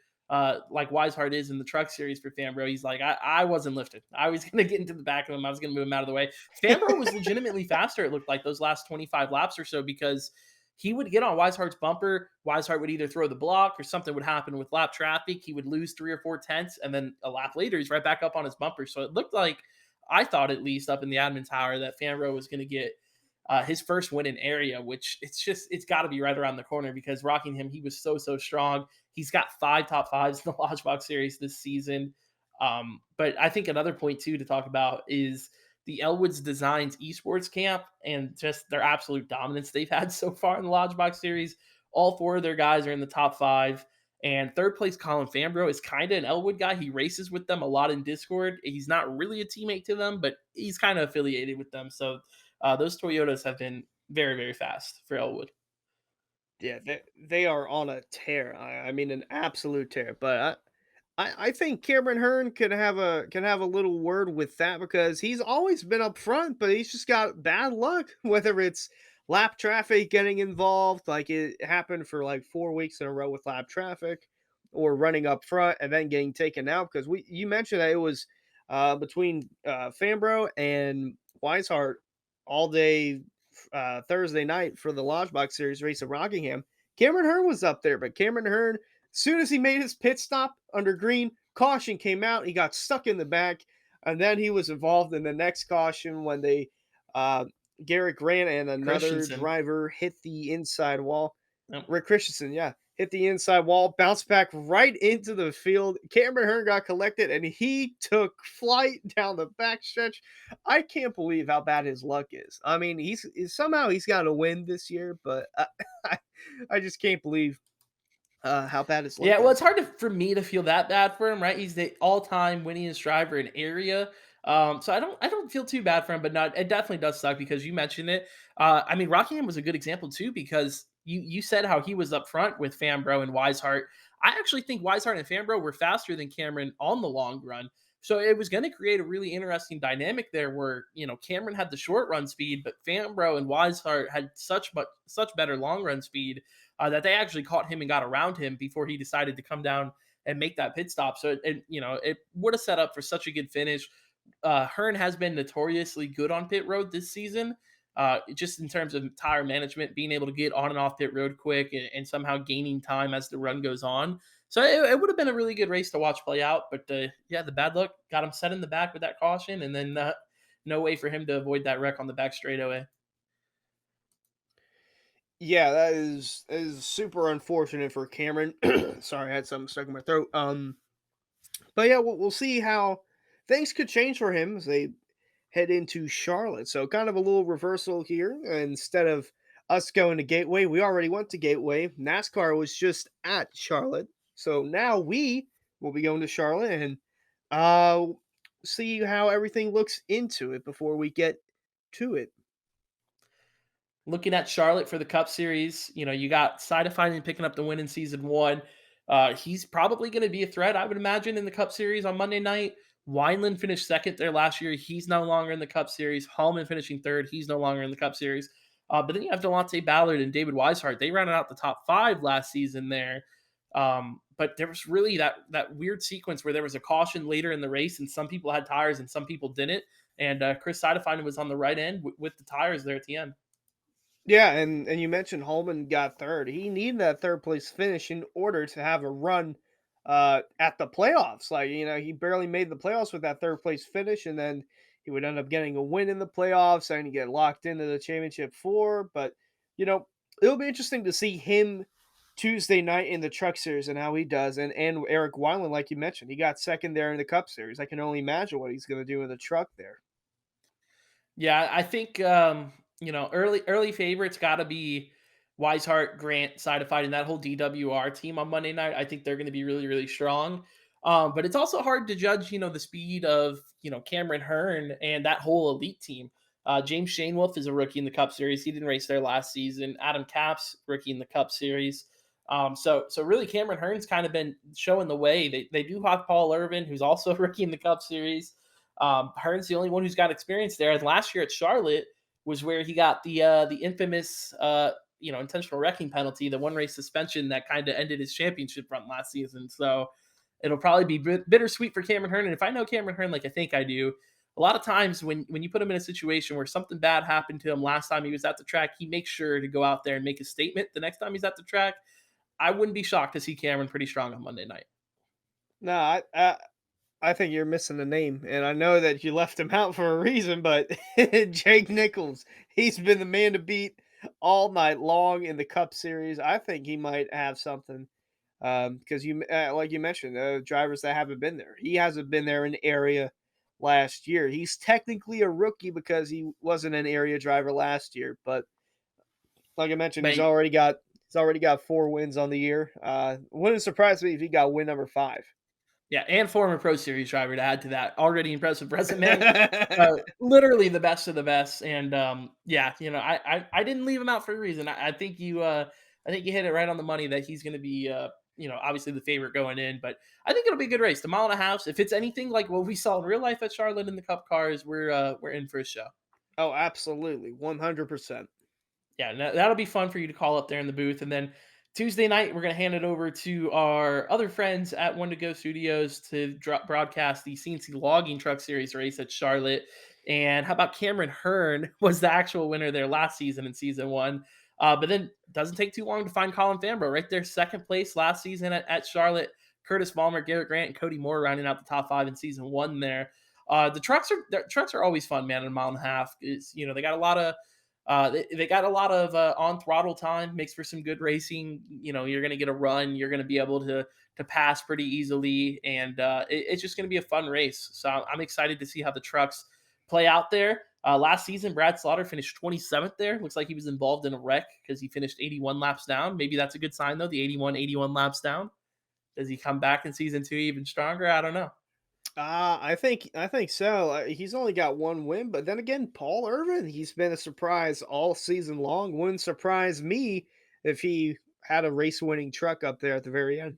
like Weishart is in the Truck Series for Fambro, he's like, I wasn't lifted. I was gonna get into the back of him. I was gonna move him out of the way." Fambro was legitimately faster. It looked like those last 25 laps or so because he would get on Weishart's bumper. Weishart would either throw the block or something would happen with lap traffic. He would lose 3 or 4 tenths, and then a lap later, he's right back up on his bumper. So it looked like, I thought at least up in the admin tower, that Fambro was going to get his first win in area, which it's got to be right around the corner because Rockingham, he was so strong. He's got 5 top 5s in the Lodge Box Series this season. But I think another point too to talk about is the Elwoods Designs esports camp and just their absolute dominance they've had so far in the Lodge Box Series. All 4 of their guys are in the top 5. And third place, Colin Fambro, is kind of an Elwood guy. He races with them a lot in Discord. He's not really a teammate to them, but he's kind of affiliated with them. So those Toyotas have been very fast for Elwood. Yeah, they are on a tear. I mean, an absolute tear. But I think Cameron Hearn can have a little word with that because he's always been up front, but he's just got bad luck. Whether it's lap traffic getting involved, like it happened for like 4 weeks in a row with lap traffic, or running up front and then getting taken out because we you mentioned that it was between Fambro and Weishart all day Thursday night for the Lodge Box Series race at Rockingham. Cameron Hearn was up there, but Cameron Hearn, as soon as he made his pit stop under green, caution came out. He got stuck in the back, and then he was involved in the next caution when they uh, Garrett Grant and another Christensen. driver hit the inside wall. Yep. Rick Christensen, yeah, hit the inside wall, bounced back right into the field. Cameron Hearn got collected, and he took flight down the backstretch. I can't believe how bad his luck is. I mean, somehow he's got to win this year, but I, I just can't believe how bad his luck Yeah, well, it's is. hard for me to feel that bad for him, right? He's the all-time winningest driver in area. So I don't feel too bad for him, but not it definitely does suck because you mentioned it. I mean, Rockingham was a good example too because you said how he was up front with Fambro and Weishart. I actually think Weishart and Fambro were faster than Cameron on the long run. So it was going to create a really interesting dynamic there where, Cameron had the short run speed, but Fambro and Weishart had such better long run speed that they actually caught him and got around him before he decided to come down and make that pit stop. So it would have set up for such a good finish. Hearn has been notoriously good on pit road this season. Just in terms of tire management, being able to get on and off pit road quick and somehow gaining time as the run goes on. So it would have been a really good race to watch play out. But yeah, the bad luck got him set in the back with that caution, and then no way for him to avoid that wreck on the back straightaway. Yeah, that is super unfortunate for Cameron. Sorry, I had something stuck in my throat. But yeah, we'll see how things could change for him as they head into Charlotte. So kind of a little reversal here. Instead of us going to Gateway, we already went to Gateway. NASCAR was just at Charlotte. So now we will be going to Charlotte and uh see how everything looks into it before we get to it. Looking at Charlotte for the Cup Series, you got Side finding picking up the win in season one. He's probably going to be a threat, I would imagine, in the Cup Series on Monday night. Wineland finished second there last year. He's no longer in the Cup Series. Hallman finishing third. He's no longer in the Cup Series. But then you have Delonte Ballard and David Weishart. They rounded out the top 5 last season there. But there was really that weird sequence where there was a caution later in the race, and some people had tires and some people didn't. And Chris Sidefine was on the right end with the tires there at the end. Yeah, and you mentioned Holman got third. He needed that third place finish in order to have a run at the playoffs. Like, he barely made the playoffs with that third place finish, and then he would end up getting a win in the playoffs and get locked into the championship four. But, it'll be interesting to see him Tuesday night in the Truck Series and how he does. And Eric Weiland, like you mentioned, he got second there in the Cup Series. I can only imagine what he's going to do in the truck there. Yeah, I think early favorites got to be Weishart, Grant, side of fighting that whole DWR team on Monday night. I think they're going to be really really strong. But it's also hard to judge, the speed of Cameron Hearn and that whole elite team. James Shanewolf is a rookie in the Cup Series. He didn't race there last season. Adam Capps, rookie in the Cup Series. So really, Cameron Hearn's kind of been showing the way. They do have Paul Irvin, who's also a rookie in the Cup Series. Hearn's the only one who's got experience there. And last year at Charlotte was where he got the infamous intentional wrecking penalty, the one race suspension that kind of ended his championship run last season. So it'll probably be bittersweet for Cameron Hearn. And if I know Cameron Hearn like I think I do, a lot of times when you put him in a situation where something bad happened to him last time he was at the track, he makes sure to go out there and make a statement the next time he's at the track. I wouldn't be shocked to see Cameron pretty strong on Monday night. No, I think you're missing the name, and I know that you left him out for a reason, but Jake Nichols, he's been the man to beat all night long in the Cup Series. I think he might have something because like you mentioned, drivers that haven't been there. He hasn't been there in area last year. He's technically a rookie because he wasn't an area driver last year, but like I mentioned, But he's already got 4 wins on the year. Wouldn't surprise me if he got win number 5. yeah, and former Pro Series driver to add to that already impressive resume. Literally the best of the best, and yeah, I didn't leave him out for a reason. I think I think you hit it right on the money that he's going to be obviously the favorite going in, but I think it'll be a good race. The mile and a half. If it's anything like what we saw in real life at Charlotte in the Cup cars, we're in for a show. Oh, absolutely, 100%. Yeah, that'll be fun for you to call up there in the booth. And then Tuesday night, we're going to hand it over to our other friends at One to Go Studios to broadcast the CNC Logging Truck Series race at Charlotte. And how about Cameron Hearn was the actual winner there last season in season one. But then doesn't take too long to find Colin Fambro right there, second place last season at Charlotte. Curtis Ballmer, Garrett Grant, and Cody Moore rounding out the top 5 in season one there. The trucks are always fun, man. In a mile and a half, they got a lot of they got a lot of on throttle time, makes for some good racing. You're going to get a run. You're going to be able to pass pretty easily, and it's just going to be a fun race. So I'm excited to see how the trucks play out there. Last season, Brad Slaughter finished 27th there. Looks like he was involved in a wreck because he finished 81 laps down. Maybe that's a good sign, though, the 81 laps down. Does he come back in season 2 even stronger? I don't know. I think so. He's only got 1 win, but then again, Paul Irvin, he's been a surprise all season long. Wouldn't surprise me if he had a race-winning truck up there at the very end.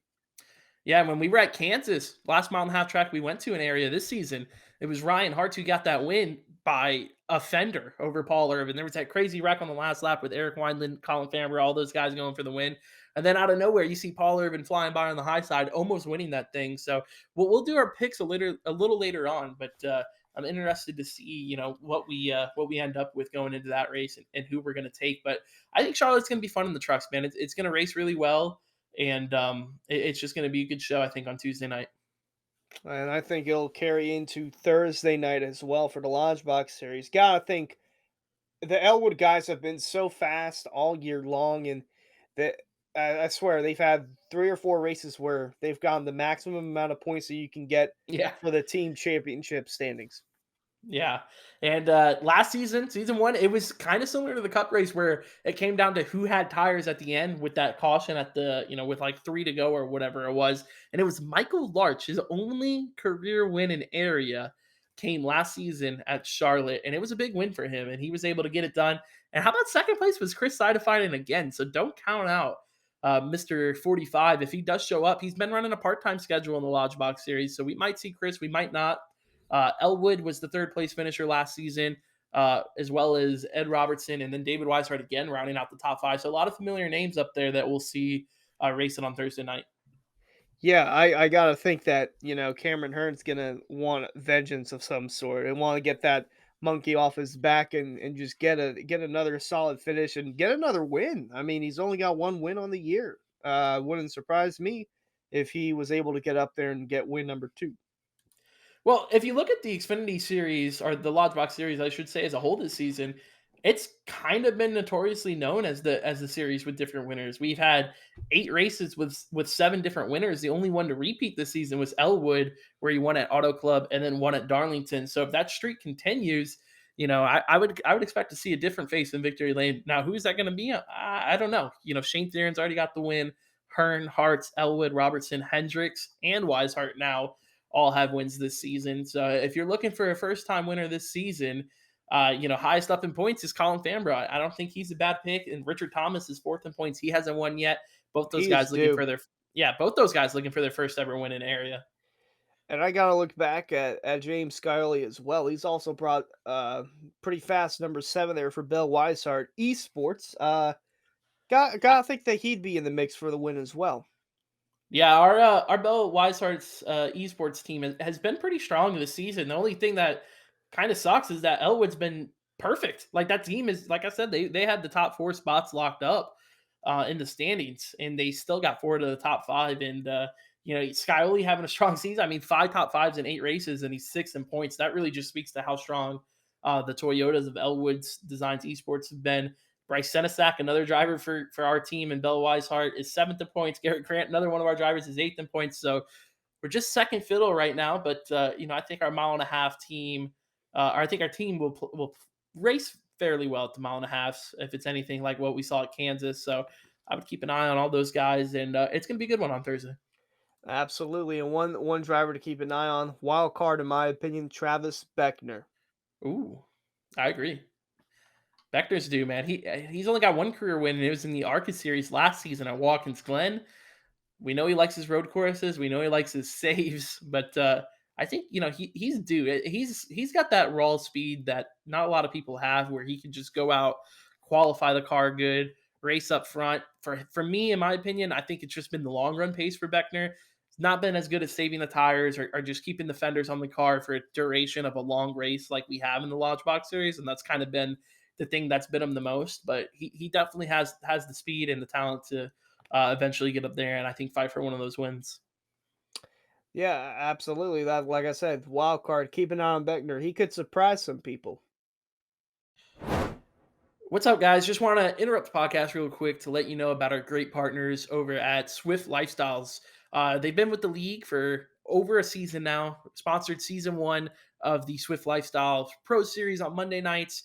Yeah, when we were at Kansas, last mile and a half track we went to an area this season, it was Ryan Hart who got that win by a fender over Paul Irvin. There was that crazy wreck on the last lap with Eric Wineland, Colin Fambro, all those guys going for the win. And then out of nowhere, you see Paul Irvin flying by on the high side, almost winning that thing. So we'll do our picks a little later on, but I'm interested to see what we end up with going into that race and who we're going to take. But I think Charlotte's going to be fun in the trucks, man. It's going to race really well. And it's just going to be a good show, I think, on Tuesday night. And I think it'll carry into Thursday night as well for the Lodge Box Series. Gotta think the Elwood guys have been so fast all year long, and that I swear they've had 3 or 4 races where they've gotten the maximum amount of points that you can get Yeah. for the team championship standings. Yeah. And last season 1, it was kind of similar to the cup race where it came down to who had tires at the end with that caution at the, with like 3 to go or whatever it was. And it was Michael Larch, his only career win in area came last season at Charlotte. And it was a big win for him. And he was able to get it done. And how about second place was Chris Sidefinen again? So don't count out Mr. 45. If he does show up, he's been running a part-time schedule in the Lodge Box Series. So we might see Chris, we might not. Elwood was the third place finisher last season, as well as Ed Robertson and then David Weishart again rounding out the top 5. So a lot of familiar names up there that we'll see racing on Thursday night. Yeah, I gotta think that Cameron Hearn's gonna want vengeance of some sort and want to get that monkey off his back and just get another solid finish and get another win. I mean, he's only got 1 win on the year. Wouldn't surprise me if he was able to get up there and get win number 2. Well, if you look at the Xfinity series or the Lodge Box series, I should say as a whole this season, it's kind of been notoriously known as the series with different winners. We've had 8 races with 7 different winners. The only one to repeat this season was Elwood, where he won at Auto Club and then won at Darlington. So if that streak continues, I would expect to see a different face in victory lane. Now, who is that going to be? I don't know. Shane Theron's already got the win. Hearn, Hartz, Elwood, Robertson, Hendricks, and Weishart now all have wins this season. So if you're looking for a first time winner this season, highest up in points is Colin Fambra. I don't think he's a bad pick. And Richard Thomas is fourth in points. He hasn't won yet. Both those He is guys looking due. for their both those guys looking for their first ever win in area. And I gotta look back at James Scully as well. He's also brought pretty fast number 7 there for Bill Weishart Esports. Gotta think that he'd be in the mix for the win as well. Yeah, our Bell Weishart's esports team has been pretty strong this season. The only thing that kind of sucks is that Elwood's been perfect. Like that team is, like I said, they had the top 4 spots locked up in the standings, and they still got 4 to the top 5. And Skyoli having a strong season. I mean, 5 top 5s in 8 races, and he's 6th in points. That really just speaks to how strong the Toyotas of Elwood's Designs Esports have been. Bryce Senesac, another driver for our team, and Bell Weishart is 7th in points. Garrett Grant, another one of our drivers, is 8th in points. So we're just second fiddle right now, but I think our mile and a half team, or I think our team will race fairly well at the mile and a half if it's anything like what we saw at Kansas. So I would keep an eye on all those guys, and it's going to be a good one on Thursday. Absolutely, and one driver to keep an eye on, wild card in my opinion, Travis Beckner. Ooh, I agree. Beckner's due, man. He's only got one career win, and it was in the ARCA series last season at Watkins Glen. We know he likes his road courses. We know he likes his saves, but I think he's due. He's got that raw speed that not a lot of people have, where he can just go out, qualify the car good, race up front. For me, in my opinion, I think it's just been the long run pace for Beckner. It's not been as good at saving the tires or just keeping the fenders on the car for a duration of a long race like we have in the Lodge Box series, and that's kind of been the thing that's been him the most. But he definitely has the speed and the talent to eventually get up there and I think fight for one of those wins. Yeah, absolutely. That, like I said, wild card. Keep an eye on Beckner. He could surprise some people. What's up, guys? Just want to interrupt the podcast real quick to let you know about our great partners over at Swift Lifestyles. They've been with the league for over a season now, sponsored season 1 of the Swift Lifestyle Pro Series on Monday nights.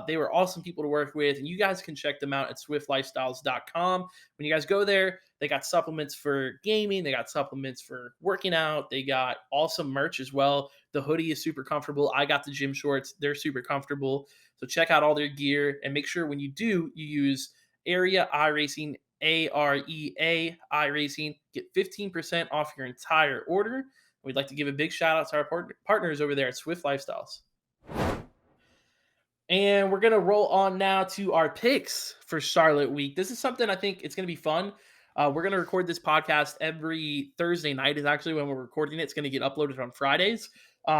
They were awesome people to work with, and you guys can check them out at swiftlifestyles.com. When you guys go there, they got supplements for gaming, they got supplements for working out, they got awesome merch as well. The hoodie is super comfortable. I got the gym shorts, they're super comfortable. So check out all their gear, and make sure when you do, you use Area iRacing, AREA iRacing. Get 15% off your entire order. We'd like to give a big shout out to our partners over there at Swift Lifestyles. And we're going to roll on now to our picks for Charlotte week. This is something I think it's going to be fun. We're going to record this podcast every Thursday night is actually when we're recording it. It's going to get uploaded on Fridays.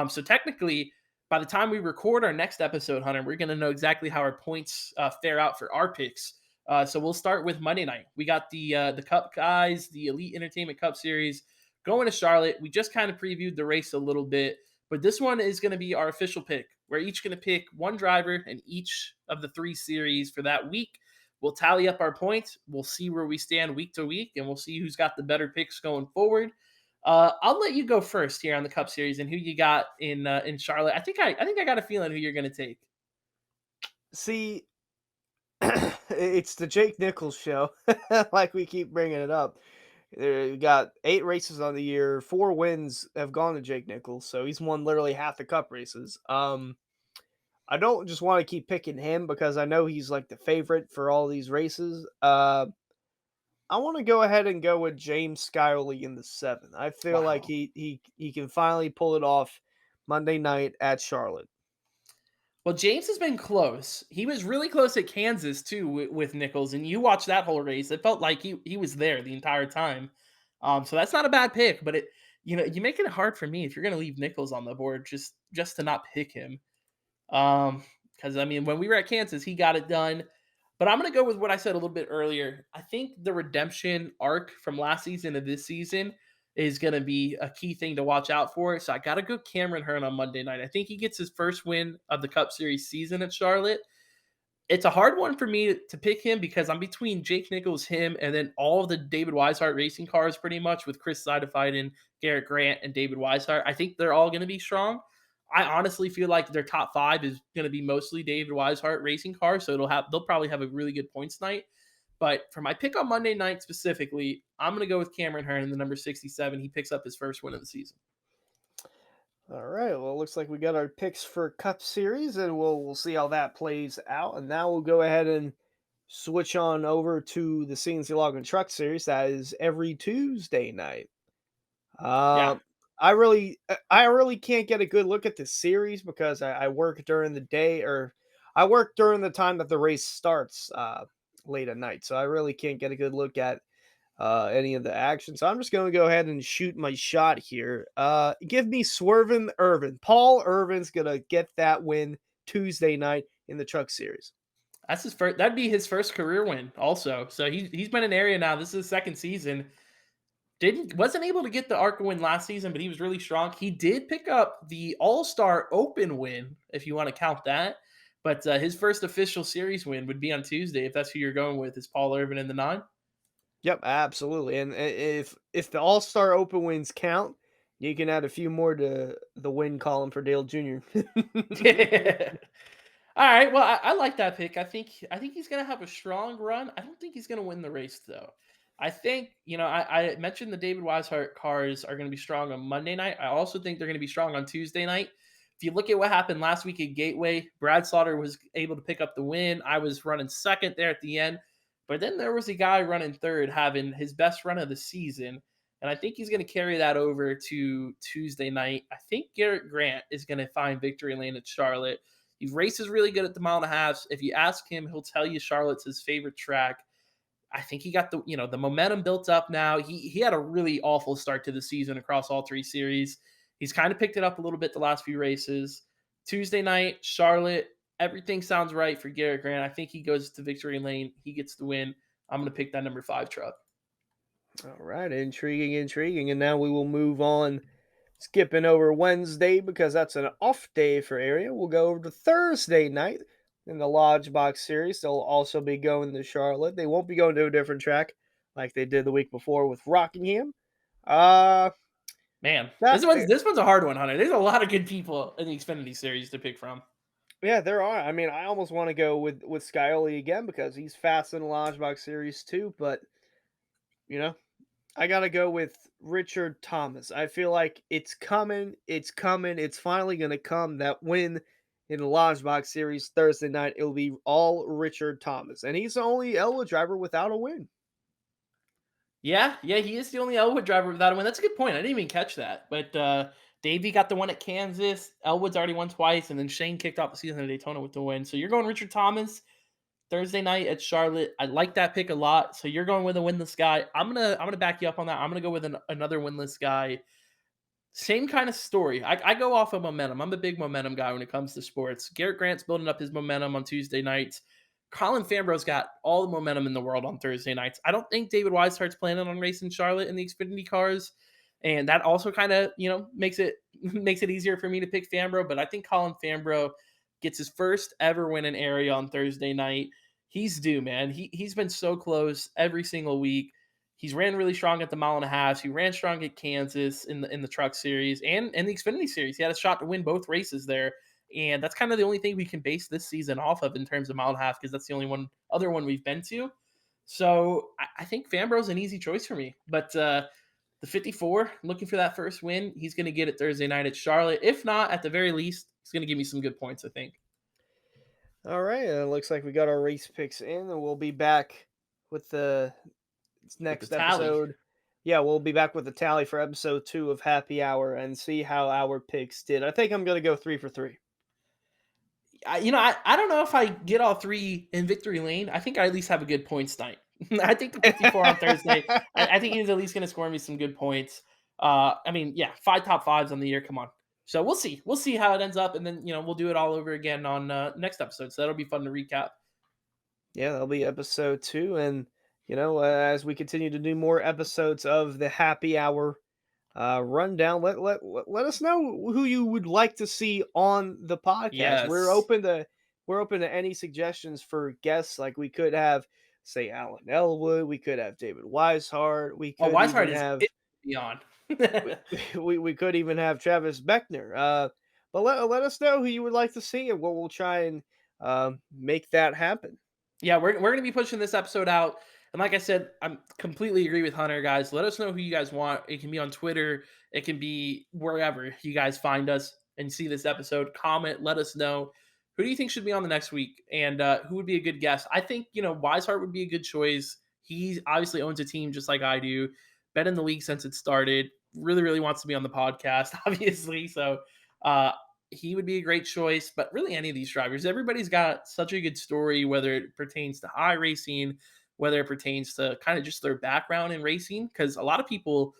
So technically, by the time we record our next episode, Hunter, we're going to know exactly how our points fare out for our picks. So we'll start with Monday night. We got the Cup guys, the Elite Entertainment Cup Series going to Charlotte. We just kind of previewed the race a little bit, but this one is going to be our official pick. We're each going to pick one driver in each of the 3 series for that week. We'll tally up our points. We'll see where we stand week to week, and we'll see who's got the better picks going forward. I'll let you go first here on the Cup Series and who you got in Charlotte. I think I got a feeling who you're going to take. See, it's the Jake Nichols show, like we keep bringing it up. We got 8 races on the year, 4 wins have gone to Jake Nichols, so he's won literally half the Cup races. I don't just want to keep picking him because I know he's like the favorite for all these races. I want to go ahead and go with James Scully in the 7th. I feel like he can finally pull it off Monday night at Charlotte. Well, James has been close. He was really close at Kansas too with Nichols, and you watched that whole race. It felt like he was there the entire time. So that's not a bad pick, but you make it hard for me if you're going to leave Nichols on the board just to not pick him. Because I mean, when we were at Kansas, he got it done. But I'm going to go with what I said a little bit earlier. I think the redemption arc from last season to this season is going to be a key thing to watch out for. So I got to go Cameron Hearn on Monday night. I think he gets his first win of the Cup Series season at Charlotte. It's a hard one for me to pick him because I'm between Jake Nichols, him, and then all of the David Weishart racing cars pretty much with Chris Seidefeiden, Garrett Grant, and David Weishart. I think they're all going to be strong. I honestly feel like their top 5 is going to be mostly David Weishart racing cars, so they'll probably have a really good points night. But for my pick on Monday night specifically, I'm going to go with Cameron Hearn, the number 67. He picks up his first win of the season. All right. Well, it looks like we got our picks for Cup Series, and we'll see how that plays out. And now we'll go ahead and switch on over to the CNC Logan Truck Series. That is every Tuesday night. Yeah. Uh, I really can't get a good look at the series because I work during the day, or I work during the time that the race starts late at night. So I really can't get a good look at any of the action. So I'm just going to go ahead and shoot my shot here. Give me Swervin Irvin. Paul Irvin's going to get that win Tuesday night in the Truck Series. That's his first. That'd be his first career win, also. So he's been in area now. This is his second season. Wasn't able to get the ARCA win last season, but he was really strong. He did pick up the All-Star Open win, if you want to count that. But his first official series win would be on Tuesday, if that's who you're going with, is Paul Irvin in the 9. Yep, absolutely. And if the All-Star Open wins count, you can add a few more to the win column for Dale Jr. All right. Well, I like that pick. I think he's gonna have a strong run. I don't think he's gonna win the race though. I think, I mentioned the David Weishart cars are gonna be strong on Monday night. I also think they're gonna be strong on Tuesday night. If you look at what happened last week at Gateway, Brad Slaughter was able to pick up the win. I was running second there at the end, but then there was a guy running third having his best run of the season. And I think he's going to carry that over to Tuesday night. I think Garrett Grant is going to find victory lane at Charlotte. He races really good at the 1.5 miles. If you ask him, he'll tell you Charlotte's his favorite track. I think he got the momentum built up now. He had a really awful start to the season across all 3 series. He's kind of picked it up a little bit the last few races. Tuesday night, Charlotte, everything sounds right for Garrett Grant. I think he goes to victory lane. He gets the win. I'm going to pick that number 5 truck. All right, intriguing. And now we will move on, skipping over Wednesday because that's an off day for area. We'll go over to Thursday night in the Lodge Box Series. They'll also be going to Charlotte. They won't be going to a different track like they did the week before with Rockingham. Man, That this one's a hard one, Hunter. There's a lot of good people in the Xfinity series to pick from. Yeah, there are. I mean, I almost want to go with Scioli again because he's fast in the Lodge Box Series too, but you know, I gotta go with Richard Thomas. I feel like it's coming. It's coming. It's finally gonna come. That win in the Lodge Box Series Thursday night. It'll be all Richard Thomas, and he's the only Elwood driver without a win. Yeah, he is the only Elwood driver without a win. That's a good point. I didn't even catch that. But Davey got the one at Kansas. Elwood's already won twice, and then Shane kicked off the season at Daytona with the win. So you're going Richard Thomas Thursday night at Charlotte. I like that pick a lot. So you're going with a winless guy. I'm gonna back you up on that. I'm gonna go with another winless guy. Same kind of story. I go off of momentum. I'm a big momentum guy when it comes to sports. Garrett Grant's building up his momentum on Tuesday nights. Colin Fambro's got all the momentum in the world on Thursday nights. I don't think David Weishart's planning on racing Charlotte in the Xfinity cars, and that also kind of makes it easier for me to pick Fambro. But I think Colin Fambro gets his first ever win in area on Thursday night. He's due, man. He's been so close every single week. He's ran really strong at the 1.5 miles. He ran strong at Kansas in the Truck Series and in the Xfinity Series. He had a shot to win both races there. And that's kind of the only thing we can base this season off of in terms of 1.5 miles because that's the only other one we've been to. So I think Fambro's an easy choice for me. But the 54, looking for that first win, he's going to get it Thursday night at Charlotte. If not, at the very least, he's going to give me some good points, I think. All right, it looks like we got our race picks in, and we'll be back with the next episode. Yeah, we'll be back with the tally for episode 2 of Happy Hour and see how our picks did. I think I'm going to go 3 for 3. I don't know if I get all 3 in victory lane. I think I at least have a good points night. I think the 54 on Thursday, I think he's at least going to score me some good points. 5 top 5s on the year. Come on. So we'll see. We'll see how it ends up. And then, we'll do it all over again on next episode. So that'll be fun to recap. Yeah, that'll be episode 2. And, as we continue to do more episodes of the Happy Hour rundown, let us know who you would like to see on the podcast. Yes. We're open to any suggestions for guests. Like we could have, say, Alan Elwood. We could have David Weishart. We could Weishart even have is beyond. we could even have Travis Beckner. But let us know who you would like to see, and we'll try and make that happen. Yeah, we're gonna be pushing this episode out. And like I said, I'm completely agree with Hunter, guys. Let us know who you guys want. It can be on Twitter, it can be wherever you guys find us and see this episode. Comment, let us know. Who do you think should be on the next week? And who would be a good guest? I think, Wiseheart would be a good choice. He obviously owns a team just like I do. Been in the league since it started. Really, really wants to be on the podcast, obviously. So uh he would be a great choice, but really any of these drivers, everybody's got such a good story, whether it pertains to iRacing, whether it pertains to kind of just their background in racing. Because a lot of people,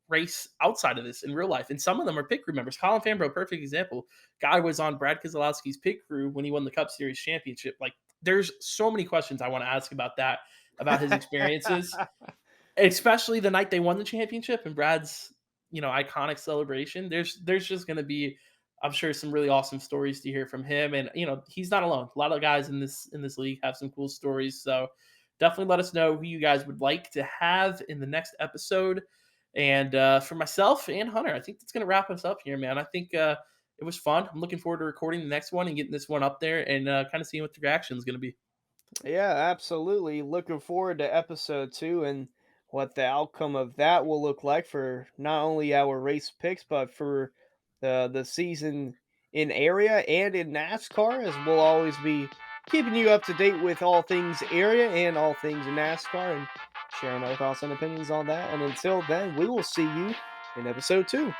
race outside of this in real life, and some of them are pit crew members. Colin Fambro, perfect example. Guy was on Brad Keselowski's pit crew when he won the Cup Series championship. Like, there's so many questions I want to ask about that, about his experiences, especially the night they won the championship and Brad's, iconic celebration. There's just going to be, I'm sure, some really awesome stories to hear from him. And he's not alone. A lot of guys in this league have some cool stories. So definitely let us know who you guys would like to have in the next episode. And for myself and Hunter, I think that's going to wrap us up here, man. I think it was fun. I'm looking forward to recording the next one and getting this one up there and kind of seeing what the reaction is going to be. Yeah, absolutely. Looking forward to episode 2 and what the outcome of that will look like for not only our race picks, but for the season in area and in NASCAR, as we'll always be keeping you up to date with all things area and all things NASCAR and sharing our thoughts and opinions on that. And until then, we will see you in episode 2.